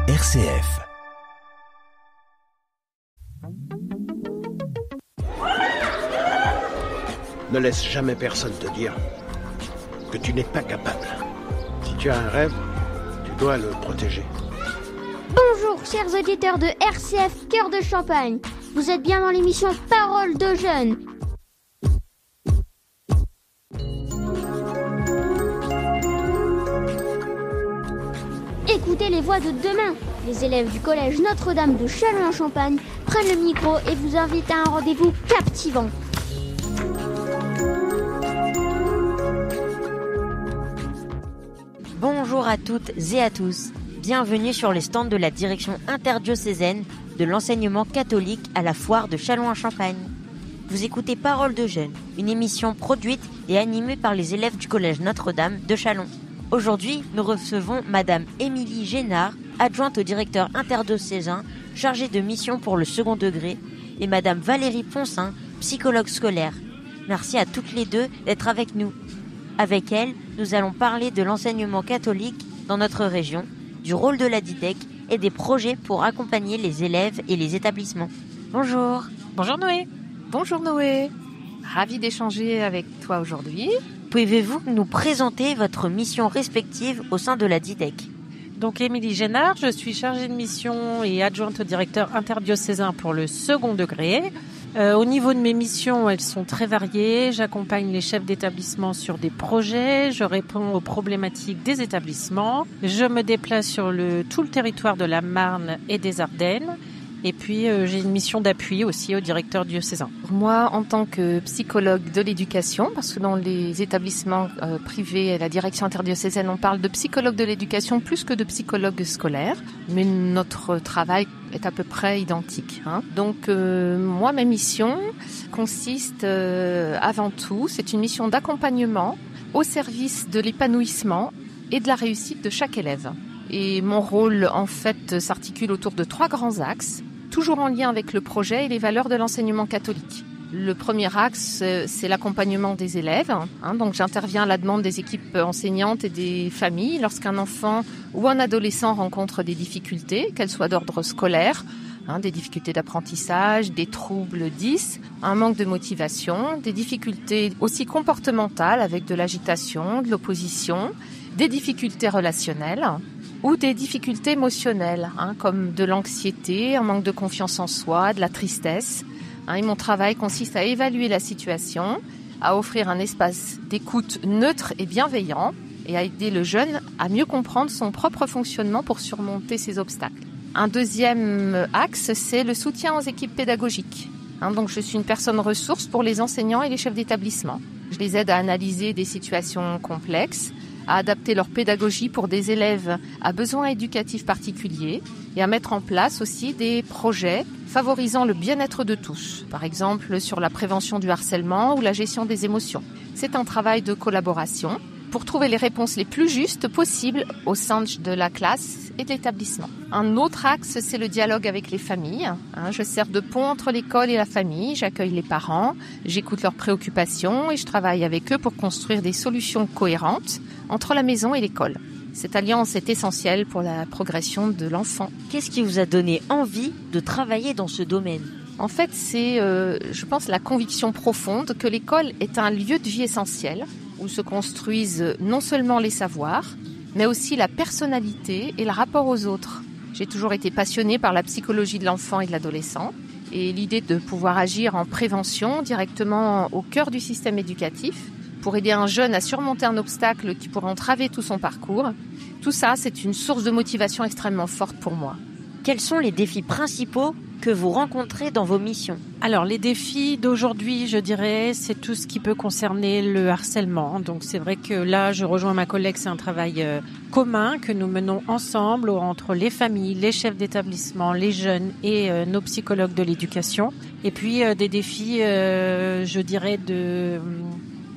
RCF. Ne laisse jamais personne te dire que tu n'es pas capable. Si tu as un rêve, tu dois le protéger. Bonjour chers auditeurs de RCF Cœur de Champagne. Vous êtes bien dans l'émission Parole de jeunes. Écoutez les voix de demain. Les élèves du collège Notre-Dame de Châlons-en-Champagne prennent le micro et vous invitent à un rendez-vous captivant. Bonjour à toutes et à tous. Bienvenue sur les stands de la direction interdiocésaine de l'enseignement catholique à la foire de Châlons-en-Champagne. Vous écoutez Parole de jeunes, une émission produite et animée par les élèves du collège Notre-Dame de Châlons. Aujourd'hui, nous recevons Madame Émilie Génard, adjointe au directeur interdiocésain, chargée de mission pour le second degré, et Madame Valérie Poncin, psychologue scolaire. Merci à toutes les deux d'être avec nous. Avec elles, nous allons parler de l'enseignement catholique dans notre région, du rôle de la DIDEC et des projets pour accompagner les élèves et les établissements. Bonjour. Bonjour Noé. Bonjour Noé. Ravie d'échanger avec toi aujourd'hui. Pouvez-vous nous présenter votre mission respective au sein de la DIDEC ? Donc Émilie Génard, je suis chargée de mission et adjointe au directeur interdiocésain pour le second degré. Au niveau de mes missions, elles sont très variées. J'accompagne les chefs d'établissement sur des projets, je réponds aux problématiques des établissements, je me déplace sur tout le territoire de la Marne et des Ardennes. Et puis, j'ai une mission d'appui aussi au directeur diocésain. Moi, en tant que psychologue de l'éducation, parce que dans les établissements privés et la direction interdiocésaine, on parle de psychologue de l'éducation plus que de psychologue scolaire, mais notre travail est à peu près identique. Donc, moi, ma mission consiste avant tout, c'est une mission d'accompagnement au service de l'épanouissement et de la réussite de chaque élève. Et mon rôle, en fait, s'articule autour de 3 grands axes, toujours en lien avec le projet et les valeurs de l'enseignement catholique. Le premier axe, c'est l'accompagnement des élèves. Donc j'interviens à la demande des équipes enseignantes et des familles lorsqu'un enfant ou un adolescent rencontre des difficultés, qu'elles soient d'ordre scolaire, des difficultés d'apprentissage, des troubles 10, un manque de motivation, des difficultés aussi comportementales avec de l'agitation, de l'opposition, des difficultés relationnelles, ou des difficultés émotionnelles, comme de l'anxiété, un manque de confiance en soi, de la tristesse. Et mon travail consiste à évaluer la situation, à offrir un espace d'écoute neutre et bienveillant, et à aider le jeune à mieux comprendre son propre fonctionnement pour surmonter ces obstacles. Un deuxième axe, c'est le soutien aux équipes pédagogiques. Donc je suis une personne ressource pour les enseignants et les chefs d'établissement. Je les aide à analyser des situations complexes, à adapter leur pédagogie pour des élèves à besoins éducatifs particuliers et à mettre en place aussi des projets favorisant le bien-être de tous, par exemple sur la prévention du harcèlement ou la gestion des émotions. C'est un travail de collaboration pour trouver les réponses les plus justes possibles au sein de la classe et de l'établissement. Un autre axe, c'est le dialogue avec les familles. Je sers de pont entre l'école et la famille, j'accueille les parents, j'écoute leurs préoccupations et je travaille avec eux pour construire des solutions cohérentes entre la maison et l'école. Cette alliance est essentielle pour la progression de l'enfant. Qu'est-ce qui vous a donné envie de travailler dans ce domaine ? En fait, c'est, je pense, la conviction profonde que l'école est un lieu de vie essentiel où se construisent non seulement les savoirs, mais aussi la personnalité et le rapport aux autres. J'ai toujours été passionnée par la psychologie de l'enfant et de l'adolescent et l'idée de pouvoir agir en prévention directement au cœur du système éducatif pour aider un jeune à surmonter un obstacle qui pourrait entraver tout son parcours. Tout ça, c'est une source de motivation extrêmement forte pour moi. Quels sont les défis principaux que vous rencontrez dans vos missions ? Alors, les défis d'aujourd'hui, je dirais, c'est tout ce qui peut concerner le harcèlement. Donc, c'est vrai que là, je rejoins ma collègue, c'est un travail commun que nous menons ensemble entre les familles, les chefs d'établissement, les jeunes et nos psychologues de l'éducation. Et puis, des défis, je dirais,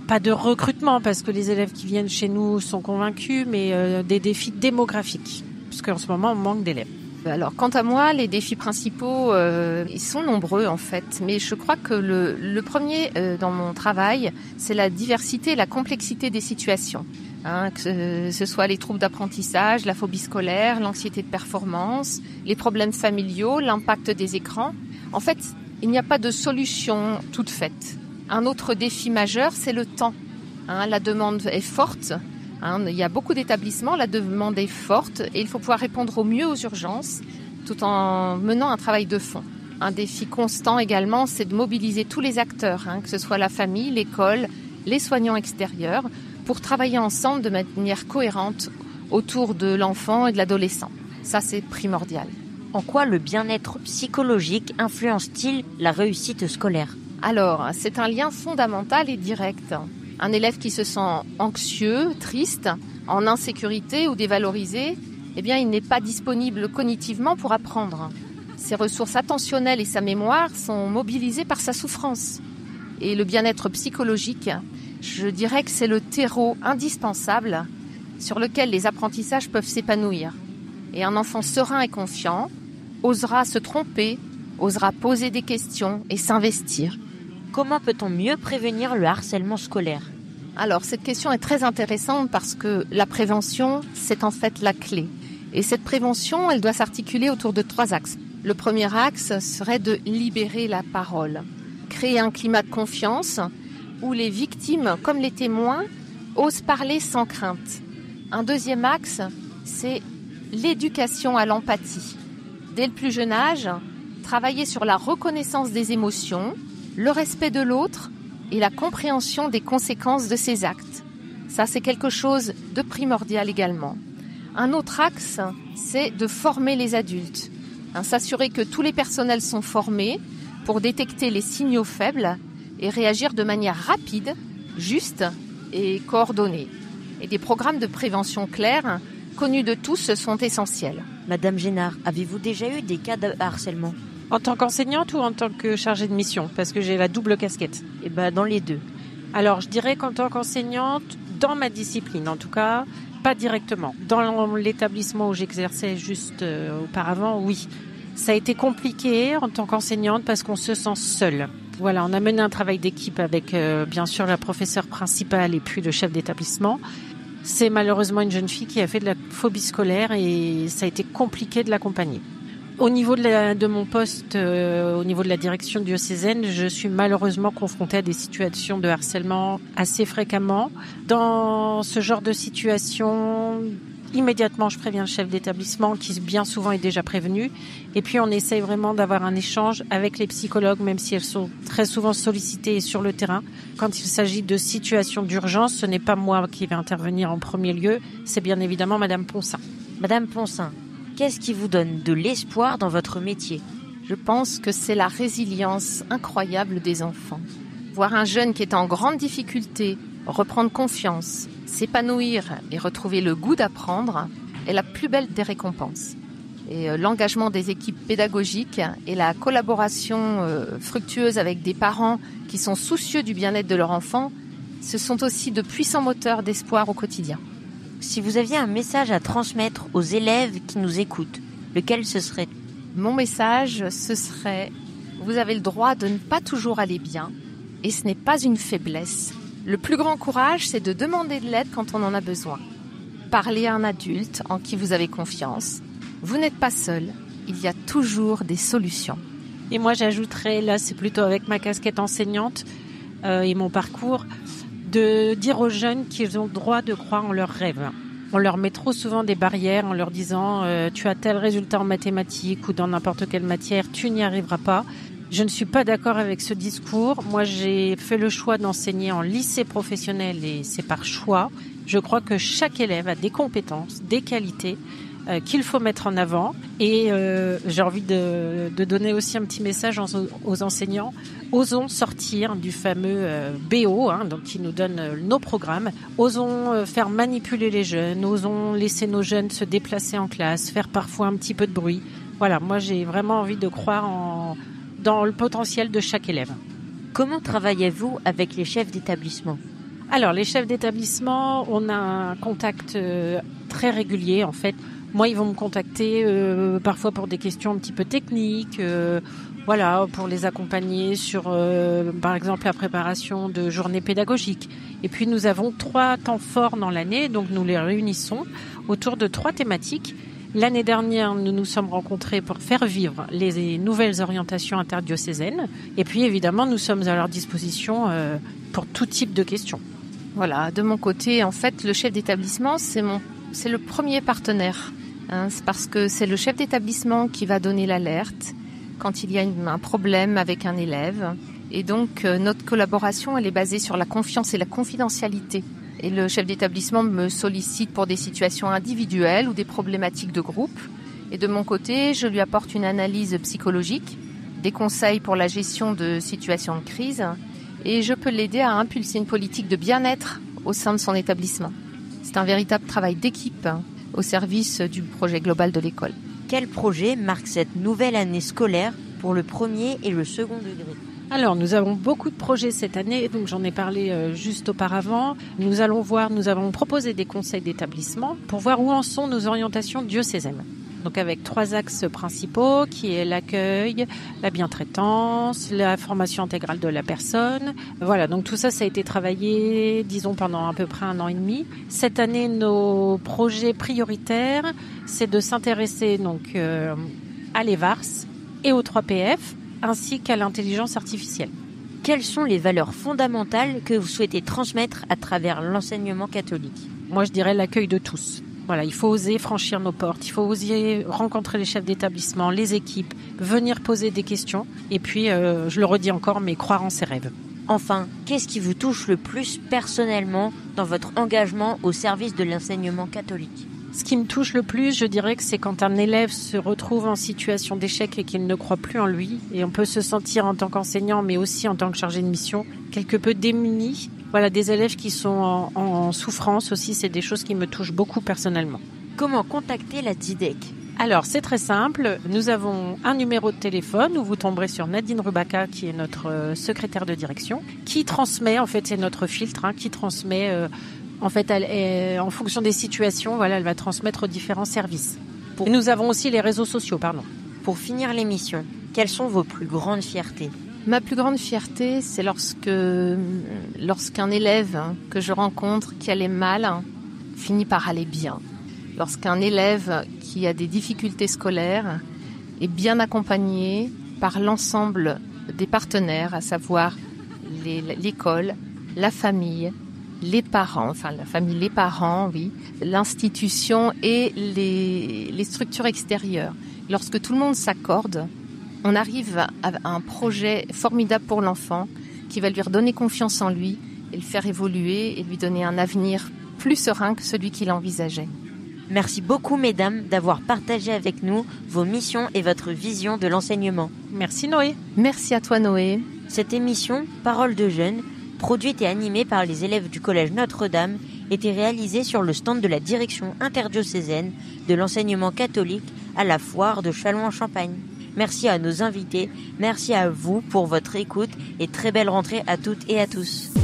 pas de recrutement, parce que les élèves qui viennent chez nous sont convaincus, mais des défis démographiques, parce qu'en ce moment, on manque d'élèves. Alors, quant à moi, les défis principaux, ils sont nombreux en fait. Mais je crois que le premier dans mon travail, c'est la diversité et la complexité des situations. que ce soit les troubles d'apprentissage, la phobie scolaire, l'anxiété de performance, les problèmes familiaux, l'impact des écrans. En fait, il n'y a pas de solution toute faite. Un autre défi majeur, c'est le temps. La demande est forte. Il y a beaucoup d'établissements, la demande est forte et il faut pouvoir répondre au mieux aux urgences tout en menant un travail de fond. Un défi constant également, c'est de mobiliser tous les acteurs, que ce soit la famille, l'école, les soignants extérieurs, pour travailler ensemble de manière cohérente autour de l'enfant et de l'adolescent. Ça, c'est primordial. En quoi le bien-être psychologique influence-t-il la réussite scolaire ? Alors, c'est un lien fondamental et direct. Un élève qui se sent anxieux, triste, en insécurité ou dévalorisé, il n'est pas disponible cognitivement pour apprendre. Ses ressources attentionnelles et sa mémoire sont mobilisées par sa souffrance. Et le bien-être psychologique, je dirais que c'est le terreau indispensable sur lequel les apprentissages peuvent s'épanouir. Et un enfant serein et confiant osera se tromper, osera poser des questions et s'investir. Comment peut-on mieux prévenir le harcèlement scolaire ? Alors, cette question est très intéressante parce que la prévention, c'est en fait la clé. Et cette prévention, elle doit s'articuler autour de 3 axes. Le premier axe serait de libérer la parole, créer un climat de confiance où les victimes, comme les témoins, osent parler sans crainte. Un deuxième axe, c'est l'éducation à l'empathie. Dès le plus jeune âge, travailler sur la reconnaissance des émotions, le respect de l'autre et la compréhension des conséquences de ses actes. Ça, c'est quelque chose de primordial également. Un autre axe, c'est de former les adultes. S'assurer que tous les personnels sont formés pour détecter les signaux faibles et réagir de manière rapide, juste et coordonnée. Et des programmes de prévention clairs, connus de tous, sont essentiels. Madame Génard, avez-vous déjà eu des cas de harcèlement ? En tant qu'enseignante ou en tant que chargée de mission ? Parce que j'ai la double casquette. Dans les deux. Alors, je dirais qu'en tant qu'enseignante, dans ma discipline en tout cas, pas directement. Dans l'établissement où j'exerçais juste auparavant, oui. Ça a été compliqué en tant qu'enseignante parce qu'on se sent seul. Voilà, on a mené un travail d'équipe avec bien sûr la professeure principale et puis le chef d'établissement. C'est malheureusement une jeune fille qui a fait de la phobie scolaire et ça a été compliqué de l'accompagner. Au niveau de mon poste, au niveau de la direction diocésaine, je suis malheureusement confrontée à des situations de harcèlement assez fréquemment. Dans ce genre de situation, immédiatement, je préviens le chef d'établissement qui bien souvent est déjà prévenu. Et puis, on essaye vraiment d'avoir un échange avec les psychologues, même si elles sont très souvent sollicitées sur le terrain. Quand il s'agit de situations d'urgence, ce n'est pas moi qui vais intervenir en premier lieu, c'est bien évidemment Madame Poncin. Madame Poncin, qu'est-ce qui vous donne de l'espoir dans votre métier ? Je pense que c'est la résilience incroyable des enfants. Voir un jeune qui est en grande difficulté reprendre confiance, s'épanouir et retrouver le goût d'apprendre est la plus belle des récompenses. Et l'engagement des équipes pédagogiques et la collaboration fructueuse avec des parents qui sont soucieux du bien-être de leur enfant, ce sont aussi de puissants moteurs d'espoir au quotidien. Si vous aviez un message à transmettre aux élèves qui nous écoutent, lequel ce serait ? Mon message, ce serait « Vous avez le droit de ne pas toujours aller bien et ce n'est pas une faiblesse. Le plus grand courage, c'est de demander de l'aide quand on en a besoin. Parlez à un adulte en qui vous avez confiance. Vous n'êtes pas seul, il y a toujours des solutions. » Et moi, j'ajouterais, là, c'est plutôt avec ma casquette enseignante et mon parcours, de dire aux jeunes qu'ils ont le droit de croire en leurs rêves. On leur met trop souvent des barrières en leur disant tu as tel résultat en mathématiques ou dans n'importe quelle matière, tu n'y arriveras pas. Je ne suis pas d'accord avec ce discours. Moi, j'ai fait le choix d'enseigner en lycée professionnel et c'est par choix. Je crois que chaque élève a des compétences, des qualités qu'il faut mettre en avant. Et j'ai envie de donner aussi un petit message aux enseignants. Osons sortir du fameux BO, donc qui nous donne nos programmes. Osons faire manipuler les jeunes. Osons laisser nos jeunes se déplacer en classe, faire parfois un petit peu de bruit. Voilà, moi j'ai vraiment envie de croire dans le potentiel de chaque élève. Comment travaillez-vous avec les chefs d'établissement ? Alors, les chefs d'établissement, on a un contact très régulier en fait. Moi, ils vont me contacter parfois pour des questions un petit peu techniques, pour les accompagner sur, par exemple, la préparation de journées pédagogiques. Et puis, nous avons 3 temps forts dans l'année, donc nous les réunissons autour de 3 thématiques. L'année dernière, nous nous sommes rencontrés pour faire vivre les nouvelles orientations interdiocésaines. Et puis, évidemment, nous sommes à leur disposition pour tout type de questions. Voilà, de mon côté, en fait, le chef d'établissement, c'est le premier partenaire. C'est parce que c'est le chef d'établissement qui va donner l'alerte quand il y a un problème avec un élève. Et donc, notre collaboration, elle est basée sur la confiance et la confidentialité. Et le chef d'établissement me sollicite pour des situations individuelles ou des problématiques de groupe. Et de mon côté, je lui apporte une analyse psychologique, des conseils pour la gestion de situations de crise. Et je peux l'aider à impulser une politique de bien-être au sein de son établissement. C'est un véritable travail d'équipe au service du projet global de l'école. Quel projet marque cette nouvelle année scolaire pour le premier et le second degré ? Alors, nous avons beaucoup de projets cette année, donc j'en ai parlé juste auparavant. Nous avons proposé des conseils d'établissement pour voir où en sont nos orientations diocésaines. Donc avec 3 axes principaux qui est l'accueil, la bientraitance, la formation intégrale de la personne. Voilà, donc tout ça a été travaillé, disons, pendant à peu près 1 an et demi. Cette année, nos projets prioritaires, c'est de s'intéresser donc à l'EVARS et aux 3 PF, ainsi qu'à l'intelligence artificielle. Quelles sont les valeurs fondamentales que vous souhaitez transmettre à travers l'enseignement catholique ? Moi, je dirais l'accueil de tous. Voilà, il faut oser franchir nos portes, il faut oser rencontrer les chefs d'établissement, les équipes, venir poser des questions et puis, je le redis encore, mais croire en ses rêves. Enfin, qu'est-ce qui vous touche le plus personnellement dans votre engagement au service de l'enseignement catholique ? Ce qui me touche le plus, je dirais que c'est quand un élève se retrouve en situation d'échec et qu'il ne croit plus en lui. Et on peut se sentir en tant qu'enseignant, mais aussi en tant que chargé de mission, quelque peu démuni. Voilà, des élèves qui sont en souffrance aussi, c'est des choses qui me touchent beaucoup personnellement. Comment contacter la DIDEC ? Alors, c'est très simple. Nous avons un numéro de téléphone où vous tomberez sur Nadine Rubaka, qui est notre secrétaire de direction, qui transmet, en fait, c'est notre filtre, qui transmet... En fait, en fonction des situations, elle va transmettre aux différents services. Et nous avons aussi les réseaux sociaux, Pour finir l'émission, quelles sont vos plus grandes fiertés ? Ma plus grande fierté, c'est lorsqu'un élève que je rencontre qui allait mal finit par aller bien. Lorsqu'un élève qui a des difficultés scolaires est bien accompagné par l'ensemble des partenaires, à savoir l'école, la famille, les parents, l'institution et les structures extérieures. Lorsque tout le monde s'accorde, on arrive à un projet formidable pour l'enfant qui va lui redonner confiance en lui et le faire évoluer et lui donner un avenir plus serein que celui qu'il envisageait. Merci beaucoup, mesdames, d'avoir partagé avec nous vos missions et votre vision de l'enseignement. Merci, Noé. Merci à toi, Noé. Cette émission, Parole de jeunes, produite et animée par les élèves du collège Notre-Dame, était réalisée sur le stand de la direction interdiocésaine de l'enseignement catholique à la foire de Châlons-en-Champagne. Merci à nos invités, merci à vous pour votre écoute et très belle rentrée à toutes et à tous.